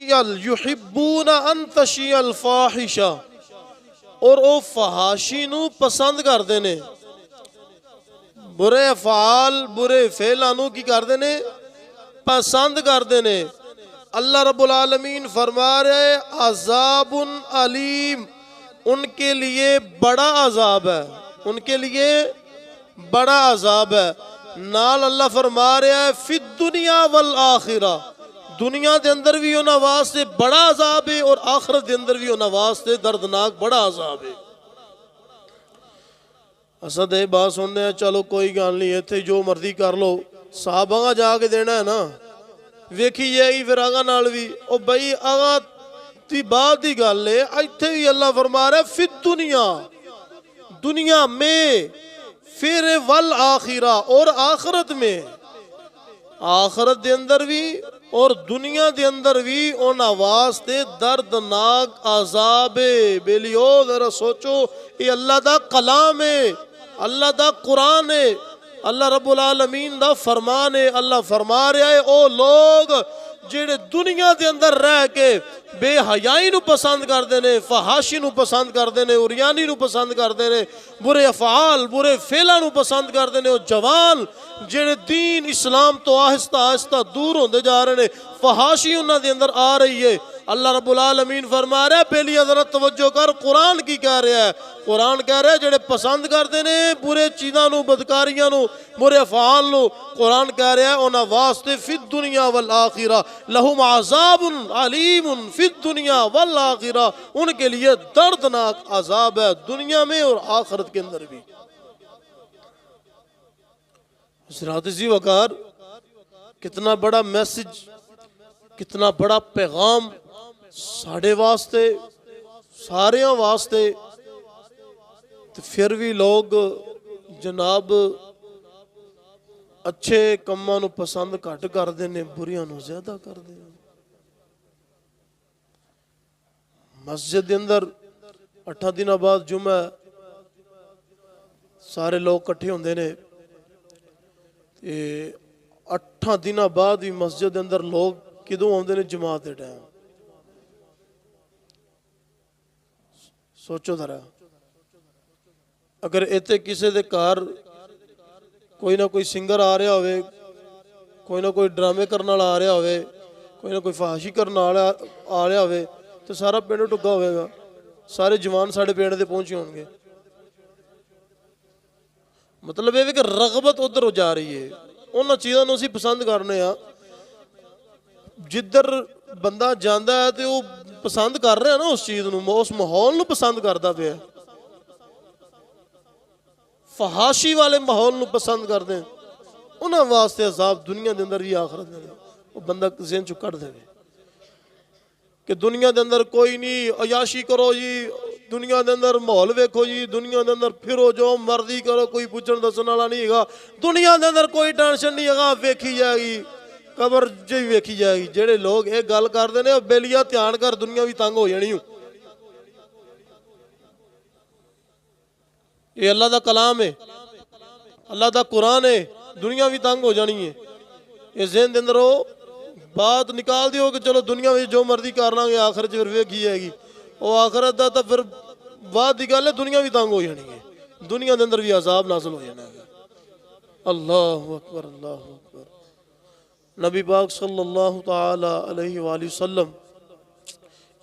یحبون ان تشیع الفاحشہ، اور او فحاشی نو پسند کردے نے، برے افعال برے فعلاں نو کی کردے نے؟ پسند کردے نے۔ اللہ رب العالمین فرما رہے عذاب علیم، ان کے لیے بڑا عذاب ہے، ان کے لیے بڑا عذاب ہے۔ نال اللہ فرما رہا ہے فی الدنیا والآخرہ، دنیا دے اندر بھی انہاں واسطے بڑا عذاب ہے اور آخرت دے اندر بھی انہاں واسطے دردناک بڑا عذاب ہے۔ اسد یہ بات سننے ہیں، چلو کوئی گل نہیں، ایتھے جو مرضی کر لو، صحابہ کا جا کے دینا ہے نا، ویکھی جائے گی پھر آگاں نال بھی۔ او بھائی آگاں دی بات دی گل ہے، ایتھے بھی اللہ فرما رہا ہے فی الدنیا، دنیا میں، پھر والآخرہ، اور آخرت میں، آخرت دے اندر بھی اور دنیا دے اندر بھی انہاں واسطے دردناک عذاب ہے۔ بیلیو ذرا سوچو، یہ اللہ دا کلام ہے، اللہ دا قرآن ہے، اللہ رب العالمین دا فرمان ہے۔ اللہ فرما رہا ہے او لوگ جڑے دنیا دے اندر رہ کے بے حیائی نو پسند کردے نے، فحاشی نو پسند کردے نے، عریانی نو پسند کردے نے، برے افعال برے فعلاں نو پسند کردے نے، او جوان جڑے دین اسلام تو آہستہ آہستہ دور ہوندے جا رہے نے، فحاشی انہاں دے اندر آ رہی ہے۔ اللہ رب العالمین فرما رہا ہے، پہلی حضرت توجہ کر، قرآن کی کہہ رہا ہے؟ قرآن کہہ رہا ہے جڑے پسند کردے نے برے چیزاں نو، بدکاریاں نو، برے افعال نو، قرآن کہہ رہا ہے انہاں واسطے فی الدنیا والآخرہ لہم عذاب علیم فی الدنیا والآخرہ، ان کے لیے دردناک عذاب ہے دنیا میں اور آخرت کے اندر بھی۔ حضرات عزیز وقار، کتنا بڑا میسج، کتنا بڑا پیغام ساڑھے واسطے، ساریاں واسطے، تو پھر بھی لوگ جناب اچھے کماں نو پسند گھٹ کر دینے، بریاں نو زیادہ کر دینے۔ مسجد دے اندر 8 دن بعد جمعہ سارے لوگ کٹھے ہوندے نے، 8 دن بعد بھی مسجد دے اندر لوگ کدوں آندے نے؟ جماعت دے ٹائم۔ سوچو ذرا، اگر ایتے کسی دے گھر کوئی نہ کوئی سنگر آ رہا ہوئے، کوئی نہ کوئی ڈرامے کرنا آ رہا ہوئے، کوئی نہ کوئی فحاشی کرنا آ رہا ہوئے، تو سارا پینڈ ٹکا ہوئے گا، سارے جوان ساڑھے پینڈ دے پہنچے ہوں گے۔ مطلب یہ کہ رغبت ادھر ہو جا رہی ہے، انہاں چیزاں نو اسی پسند کرنے ہاں، جدھر بندہ جاندہ ہے تو وہ پسند کر رہے ہیں نا، اس چیز نو، اس ماحول نو پسند کردہ پہ ہے، فحاشی والے ماحول نو پسند کر دیں، انہاں واسطے عذاب دنیا دے اندر بھی آخرت دے اندر۔ وہ بندہ ذہن چو کر دے کہ دنیا دے اندر کوئی نہیں، عیاشی کرو جی، دنیا دے اندر ماحول ویکھو جی، دنیا دے اندر پھرو جو مرضی کرو، کوئی پوچھن دسن والا نہیں ہے، دنیا دے اندر کوئی ٹینشن نہیں ہے، ویکھی جائے گی، قبر جی ویکھی جائے گی۔ جڑے لوگ ایک گل کر دینے، بیلیا دھیان کر، دنیا بھی تنگ ہو جانی ہوں۔ یہ اللہ دا کلام ہے، اللہ دا قرآن ہے، دنیا بھی تنگ ہو جانی ہے۔ یہ ذہن دے اندر ہو، بات نکال دیو کہ چلو دنیا میں جو مرضی کرنا گے، آخرت پھر ویکھی جائے گی۔ وہ آخرت دا تو پھر بات دی گل ہے، دنیا بھی تنگ ہو جانی ہے، دنیا دے اندر بھی عذاب نازل ہو جانا ہے۔ اللہ اکبر، اللہ اکبر۔ نبی پاک صلی اللہ تعالی علیہ وآلہ وسلم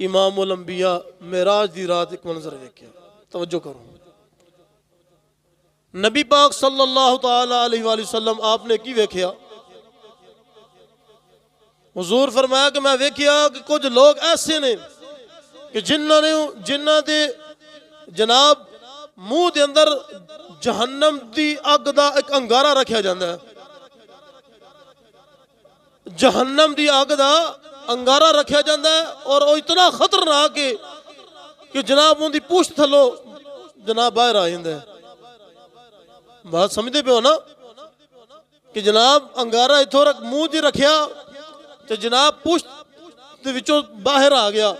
امام الانبیاء معراج دی رات ایک منظر دیکھیا، توجہ کرو۔ نبی پاک صلی اللہ تعالی علیہ وآلہ وسلم آپ نے کی ویکھیا؟ حضور فرمایا کہ میں ویکھیا کہ کچھ لوگ ایسے نے کہ جنہاں دے جناب منہ دے اندر جہنم دی اگ دا ایک انگارہ رکھیا جاندہ ہے، جہنم دی اگ دا انگارہ رکھیا جاندہ ہے، اور وہ اتنا خطرناک ہے کہ جناب ان دی پوشت تھلو جناب باہر آ جاندہ ہے۔ بات سمجھتے پہ ہو نا کہ جناب انگارہ اتھو منہ دی رکھیا تو جناب پوشت دے وچوں باہر آ گیا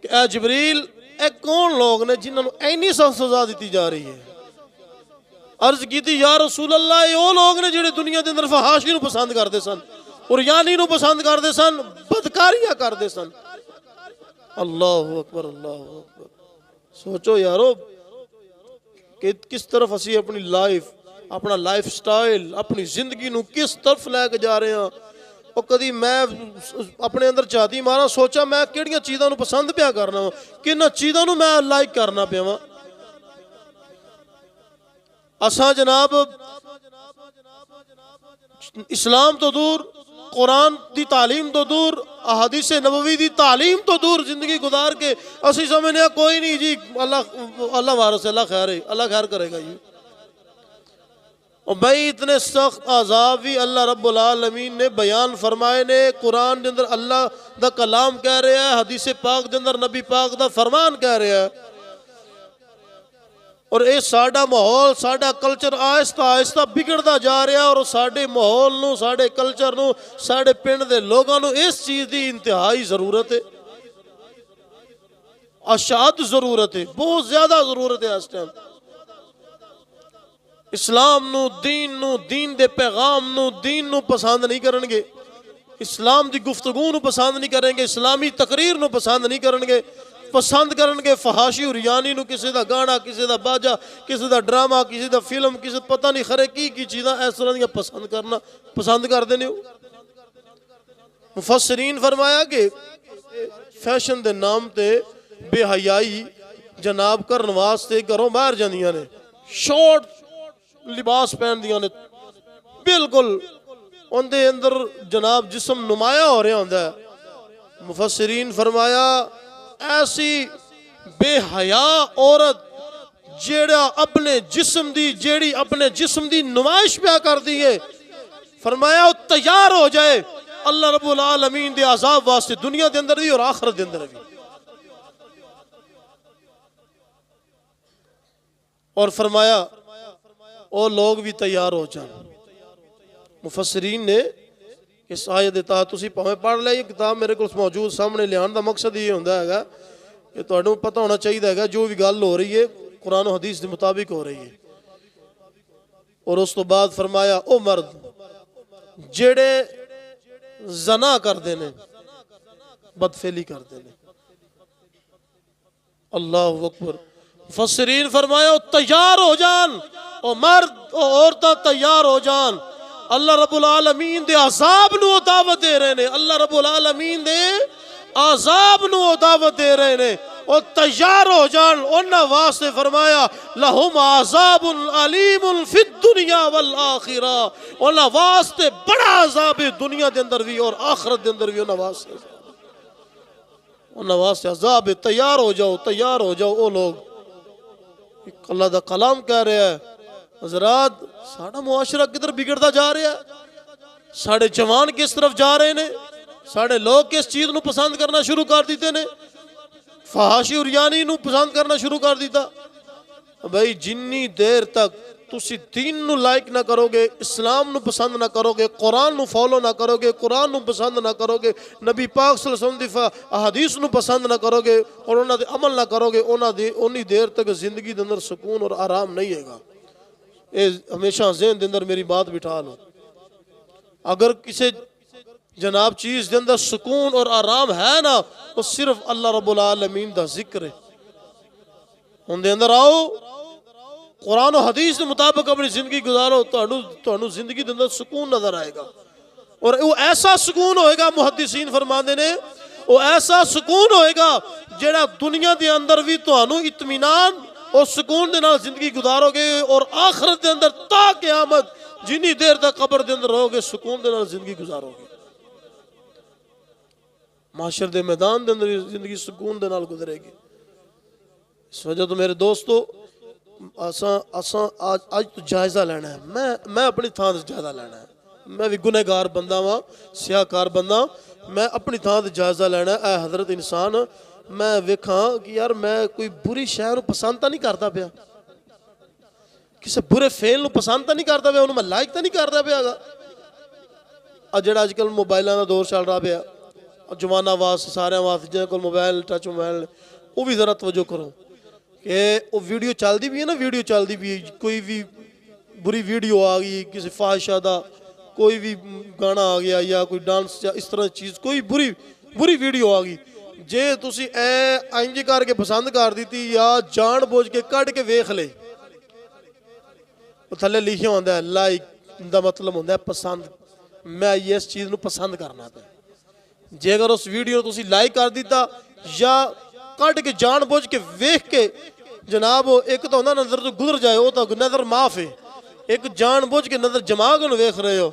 کہ اے جبریل، اے کون لوگ نے جنہوں نے اینی سخت سزا دیتی جا رہی ہے؟ عرض کی تھی یا رسول اللہ، یہ وہ لوگ نے جڑے دنیا دے اندر فحاشی نو پسند کرتے سن، ਉਰਿਆਨੀ ਨੂੰ ਪਸੰਦ ਕਰਦੇ ਸਨ, ਬਦਕਾਰੀਆਂ ਕਰਦੇ ਸਨ। ਅੱਲਾਹੁ ਅਕਬਰ, ਅੱਲਾਹੁ ਅਕਬਰ। ਸੋਚੋ ਯਾਰੋ ਕਿ ਕਿਸ ਤਰਫ ਅਸੀਂ ਆਪਣੀ ਲਾਈਫ, ਆਪਣਾ ਲਾਈਫ ਸਟਾਈਲ, ਆਪਣੀ ਜ਼ਿੰਦਗੀ ਨੂੰ ਕਿਸ ਤਰਫ ਲੈ ਕੇ ਜਾ ਰਹੇ ਹਾਂ। ਉਹ ਕਦੀ ਮੈਂ ਆਪਣੇ ਅੰਦਰ ਝਾਤੀ ਮਾਰਾਂ, ਸੋਚਾਂ ਮੈਂ ਕਿਹੜੀਆਂ ਚੀਜ਼ਾਂ ਨੂੰ ਪਸੰਦ ਪਿਆ ਕਰਨਾ ਵਾ, ਕਿਹਨਾਂ ਚੀਜ਼ਾਂ ਨੂੰ ਮੈਂ ਲਾਈਕ ਕਰਨਾ ਪਿਆ ਵਾਂ। ਅਸਾਂ ਜਨਾਬ اسلام تو دور، قرآن دی تعلیم تو دور، احادیث نبوی دی تعلیم تو دور زندگی گزار کے اسی سمجھنے کوئی نہیں جی اللہ وارث ہے، اللہ خیر ہے، اللہ خیر کرے گا۔ یہ اور بھائی اتنے سخت عذاب بھی اللہ رب العالمین نے بیان فرمائے نے۔ قرآن دے اندر اللہ دا کلام کہہ رہے ہیں، حدیث پاک دے اندر نبی پاک دا فرمان کہہ رہے ہیں۔ اور اے ساڈا ماحول، ساڈا کلچر آہستہ آہستہ بگڑتا جا رہا ہے، اور ساڈے ماحول نو، ساڈے کلچر نو، ساڈے پنڈ دے لوگاں نو اس چیز دی انتہائی ضرورت ہے، اشد ضرورت ہے، بہت زیادہ ضرورت ہے اس ٹائم۔ اسلام نو، دین دے پیغام نو، دین نو پسند نہیں کرن گے، اسلام دی گفتگو نو پسند نہیں کریں گے، اسلامی تقریر نو پسند نہیں کرن گے، پسند کرن گے فحاشی اور یانی نو، کسی دا گانا، کسی دا باجا، کسی دا ڈرامہ، کسی دا فلم، کسی پتہ نہیں خرے کی چیزاں اس طرح دیا پسند کر دینے ہو۔ مفسرین فرمایا کہ فیشن دے نام تے بے حیائی جناب کرن واسطے گھروں باہر جاندیاں نے، شورٹ لباس پہن دیاں نے، بالکل ان دے اندر جناب جسم نمایاں ہو رہا ہوندا ہے۔ مفسرین فرمایا ایسی بے حیا عورت جیڑی اپنے جسم دی نمائش پیا کر دیئے، فرمایا وہ تیار ہو جائے اللہ رب العالمین دے عذاب واسطے، دنیا دے اندر بھی اور آخرت دے اندر بھی۔ اور فرمایا وہ لوگ بھی تیار ہو جائیں۔ مفسرین نے اس آیت دیتا تسی پاویں پڑھ لے، یہ کتاب میرے کو موجود سامنے لیان دا مقصد یہ ہوندہ ہے کہ تہاڈوں پتہ ہونا چاہیے ہے جو بھی گل ہو رہی ہے قرآن و حدیث کے مطابق ہو رہی ہے۔ اور اس تو بعد فرمایا او مرد جڑے زنا کر دینے، بدفعلی کر دینے، اللہ اکبر۔ مفسرین فرمایا او تیار ہو جان، او مرد او عورتاں تیار ہو جان، اللہ رب العالمین دے عذاب نو دعوت دے رہے نے، اللہ رب العالمین دے عذاب نو دعوت دے رہے نے، اور تیار ہو جان۔ انہاں واسطے فرمایا لہم عذاب علیم فی الدنیا والآخرہ، انہاں واسطے بڑا عذاب ہے دنیا دے اندر بھی اور آخرت دے اندر بھی، انہاں واسطے عذاب ہے۔ تیار ہو جاؤ، تیار ہو جاؤ۔ او لوگ اللہ دا کلام کہہ رہا ہے حضرات ساڑھا معاشرہ کدھر بگڑتا جا رہا ہے، ساڑھے جوان کس طرف جا رہے ہیں، ساڑھے لوگ کس چیز نو پسند کرنا شروع کر دیتے نے، فحاشی اور یانی نو پسند کرنا شروع کر دیتا۔ بھائی جنی دیر تک تسی دین نو لائک نہ کرو گے، اسلام نو پسند نہ کرو گے، قرآن نو فالو نہ کرو گے، قرآن نو پسند نہ کرو گے، نبی پاک صلی اللہ علیہ وسلم دی احادیث نو پسند نہ کرو گے اور انہاں دے عمل نہ کرو گے، انہی دیر تک زندگی دے اندر سکون اور آرام نہیں ہے گا۔ اے ہمیشہ ذہن دے اندر میری بات بٹھا لو، اگر کسی جناب چیز دے اندر سکون اور آرام ہے نا، وہ صرف اللہ رب العالمین دا ذکر ہے۔ ان دے اندر آؤ، قرآن و حدیث کے مطابق اپنی زندگی گزارو، تو زندگی دے اندر سکون نظر آئے گا، اور وہ ایسا سکون ہوئے گا، محدثین فرماندے نے وہ ایسا سکون ہوئے گا جڑا دنیا دے اندر بھی تو اطمینان اور سکون دے نال زندگی گزارو گے، اور آخرت دے اندر تا قیامت جنی دیر تک قبر دے اندر رہو گے سکون دے نال زندگی گزارو گے، معاشر دے میدان دے اندر زندگی سکون دے نال گزرے گی۔ اس وجہ تو میرے دوستو آج تو جائزہ لینا ہے، میں اپنی تھان سے جائزہ لینا ہے، میں بھی گنہگار بندہ ہاں، سیاہکار بندہ، میں اپنی تھان سے جائزہ لینا ہے۔ اے حضرت انسان میں ویکھاں کہ یار میں کوئی بری شے نو پسند تا نہیں کرتا پیا، کسی برے فعل نو پسند تا نہیں کرتا پیا، انہوں میں لائک تا نہیں کرتا پیا گا۔ جڑا آج کل موبائلوں کا دور چل رہا پیا، جواناں واسطے سارے واسطے جنہاں کول موبائل ٹچ موبائل، وہ بھی ذرا توجہ کرو کہ وہ ویڈیو چل دی بھی ہے نا، ویڈیو چل دی بھی کوئی بھی بری ویڈیو آ گئی کسی فاحشہ دا، کوئی بھی گانا آ گیا یا کوئی ڈانس یا اس طرح چیز کوئی بری ویڈیو آ گئی جے تسی انج کر کے پسند کر دیتی یا جان بوجھ کے کٹ کے ویکھ لے تھلے لکھیا ہوندا ہے لائک دا مطلب ہوندا ہے پسند میں اس چیز نو پسند کرنا پہ جے اگر اس ویڈیو تسی لائک کر دیتا یا کٹ کے جان بوجھ کے ویکھ کے جناب ایک تو ہوندا نظر تو گزر جائے وہ تو نظر معاف ہے ایک جان بوجھ کے نظر جما کے ویکھ رہے ہو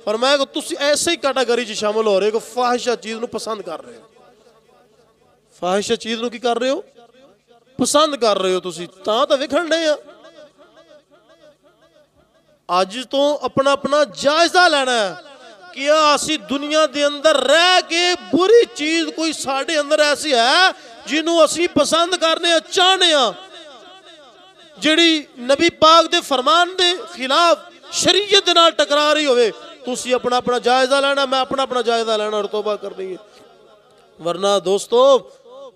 فرمایا کہ تسی ایسے ہی کیٹاگری چ شامل ہو رہے ہو کہ فاحشہ چیز نو پسند کر رہے ہو فاحشہ چیز نو کی کر رہے ہو پسند کر رہے ہو تسی تاں تو ویکھن ڈے آ آج تو اپنا جائزہ لینا ہے کیا اسی دنیا دے اندر رہ کے بری چیز کوئی ساڑھے اندر ایسی ہے جنہوں اسی پسند کرنے چاہنے ہیں جڑی نبی پاک دے فرمان دے خلاف شریعت دے نال ٹکرا رہی ہوئے تو اسی اپنا جائزہ لینا میں اپنا جائزہ لینا اور توبہ کرنی ہے ورنہ دوستو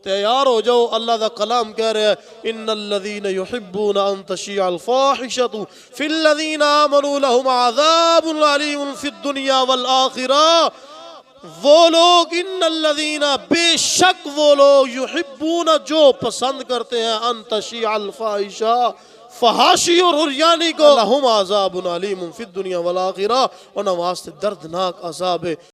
تیار ہو جاؤ اللہ دا کلام کہہ رہے ہیں ان الذین یحبون ان تشیع الفاحشۃ فی الذین آمنوا لهم عذاب علیم فی الدنیا والآخرہ وہ لوگ ان الذین بے شک وہ لوگ یحبون جو پسند کرتے ہیں ان تشیع الفاحشہ فحاشی اور عریانی کو لهم عذاب علیم فی الدنیا والآخرہ انہاں واسطے دردناک عذاب ہے